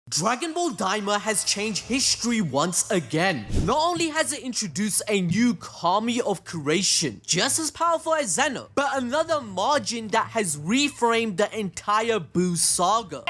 Dragon Ball Daima has changed history once again. Not only has it introduced a new kami of creation, just as powerful as Zeno, but another margin that has reframed the entire Buu saga.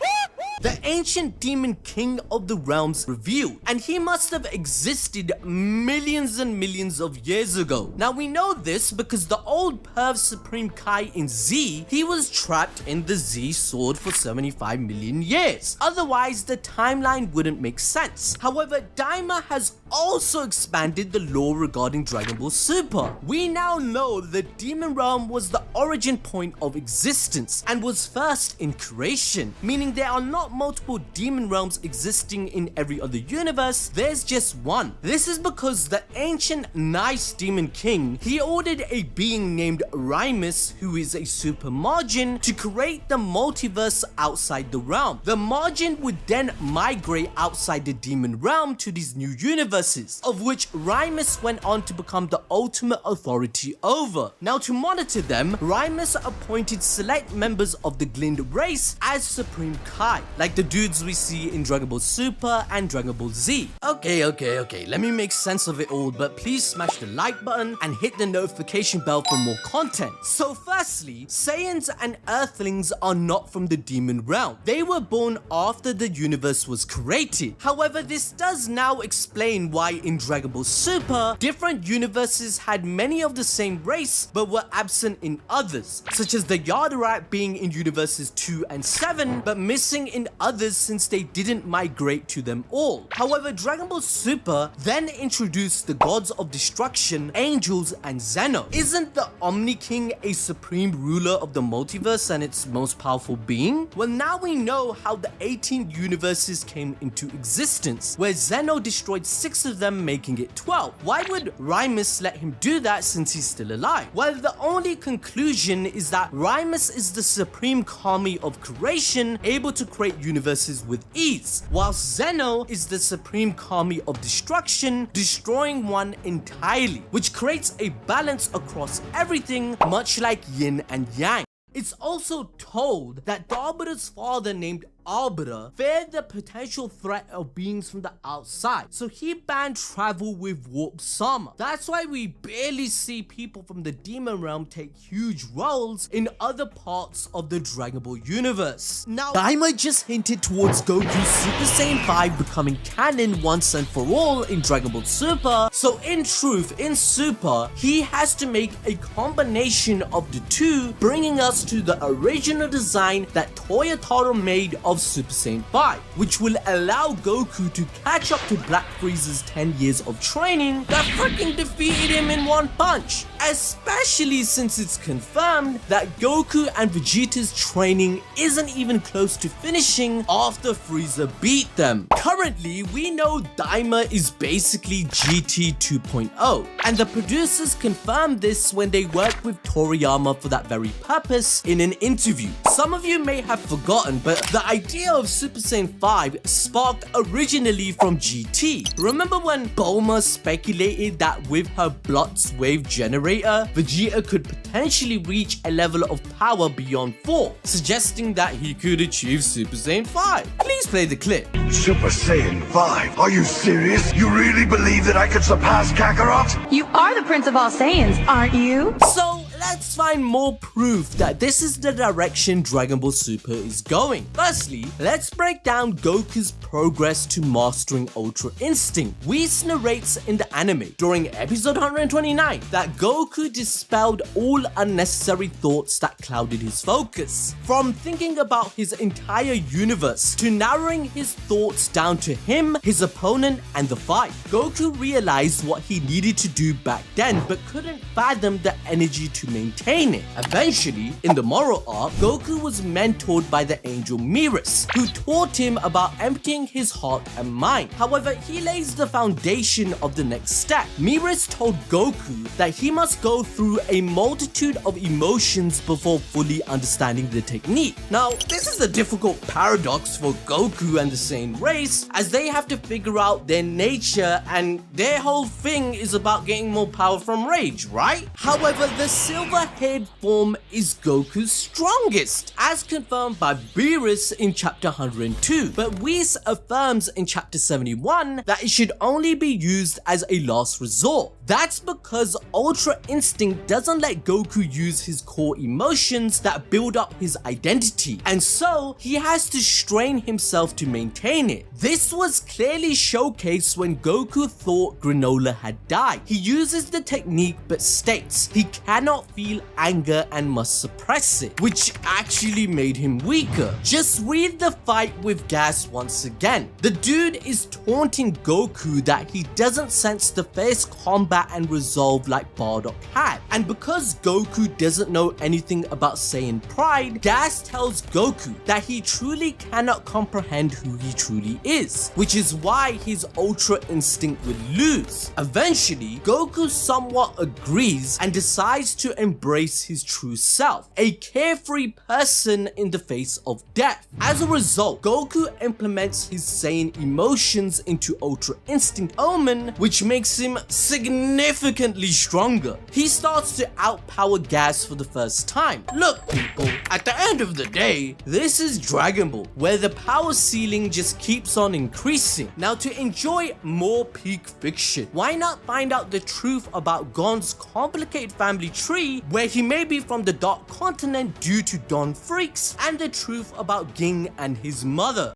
The ancient demon king of the realms revealed, and he must have existed millions and millions of years ago. Now we know this because the old Perv Supreme Kai in Z, he was trapped in the Z sword for 75 million years. Otherwise, the timeline wouldn't make sense. However, Daima has also expanded the lore regarding Dragon Ball Super. We now know the demon realm was the origin point of existence and was first in creation, meaning there are not multiple demon realms existing in every other universe, there's just one. This is because the ancient nice demon king, he ordered a being named Rymus, who is a super margin, to create the multiverse outside the realm. The margin would then migrate outside the demon realm to these new universes, of which Rymus went on to become the ultimate authority over. Now to monitor them, Rymus appointed select members of the Glind race as Supreme Kai, like the dudes we see in Dragon Ball Super and Dragon Ball Z. Okay, let me make sense of it all, but please smash the like button and hit the notification bell for more content. So firstly, Saiyans and Earthlings are not from the demon realm. They were born after the universe was created. However, this does now explain why in Dragon Ball Super, different universes had many of the same race but were absent in others, such as the Yardarat being in universes 2 and 7 but missing in others since they didn't migrate to them all. However, Dragon Ball Super then introduced the gods of destruction, angels, and Zeno. Isn't the Omni-King a supreme ruler of the multiverse and its most powerful being? Well, now we know how the 18 universes came into existence, where Zeno destroyed 6 of them, making it 12. Why would Rymus let him do that since he's still alive? Well, the only conclusion is that Rymus is the supreme kami of creation, able to create universes with ease, whilst Zeno is the supreme kami of destruction, destroying one entirely, which creates a balance across everything, much like yin and yang. It's also told that Dabura's father, named Albera, feared the potential threat of beings from the outside, so he banned travel with Warp Sama. That's why we barely see people from the demon realm take huge roles in other parts of the Dragon Ball universe. Now, Daima just hinted towards Goku Super Saiyan 5 becoming canon once and for all in Dragon Ball Super, so in truth, in Super, he has to make a combination of the two, bringing us to the original design that Toyotaro made of Super Saiyan 5, which will allow Goku to catch up to Black Frieza's 10 years of training that freaking defeated him in one punch. Especially since it's confirmed that Goku and Vegeta's training isn't even close to finishing after Frieza beat them. Currently, we know Daima is basically GT 2.0, and the producers confirmed this when they worked with Toriyama for that very purpose in an interview. Some of you may have forgotten, but the idea of Super Saiyan 5 sparked originally from GT. Remember when Bulma speculated that with her Blotz wave generator, Vegeta could potentially reach a level of power beyond 4, suggesting that he could achieve Super Saiyan 5. Please play the clip. Super Saiyan 5? Are you serious? You really believe that I could surpass Kakarot? You are the Prince of all Saiyans, aren't you? So let's find more proof that this is the direction Dragon Ball Super is going. Firstly, let's break down Goku's progress to mastering Ultra Instinct. Whis narrates in the anime during episode 129 that Goku dispelled all unnecessary thoughts that clouded his focus. From thinking about his entire universe to narrowing his thoughts down to him, his opponent, and the fight. Goku realized what he needed to do back then but couldn't fathom the energy to maintain it. Eventually, in the moral arc, Goku was mentored by the angel Miras, who taught him about emptying his heart and mind. However, he lays the foundation of the next step. Miras told Goku that he must go through a multitude of emotions before fully understanding the technique. Now, this is a difficult paradox for Goku and the Saiyan race, as they have to figure out their nature and their whole thing is about getting more power from rage, right? However, the silver silver-haired form is Goku's strongest, as confirmed by Beerus in chapter 102, but Whis affirms in chapter 71 that it should only be used as a last resort. That's because Ultra Instinct doesn't let Goku use his core emotions that build up his identity, and so he has to strain himself to maintain it. This was clearly showcased when Goku thought Granola had died. He uses the technique but states he cannot feel anger and must suppress it, which actually made him weaker. Just read the fight with Gas once again. The dude is taunting Goku that he doesn't sense the fierce combat and resolve like Bardock had, and because Goku doesn't know anything about Saiyan pride, Gas tells Goku that he truly cannot comprehend who he truly is, which is why his Ultra Instinct would lose. Eventually, Goku somewhat agrees and decides to embrace his true self, a carefree person in the face of death. As a result, Goku implements his Saiyan emotions into Ultra Instinct Omen, which makes him significantly stronger. He starts to outpower Gas for the first time. Look people, at the end of the day, this is Dragon Ball, where the power ceiling just keeps on increasing. Now to enjoy more peak fiction, why not find out the truth about Gon's complicated family tree, where he may be from the Dark Continent due to Don freaks, and the truth about Ging and his mother.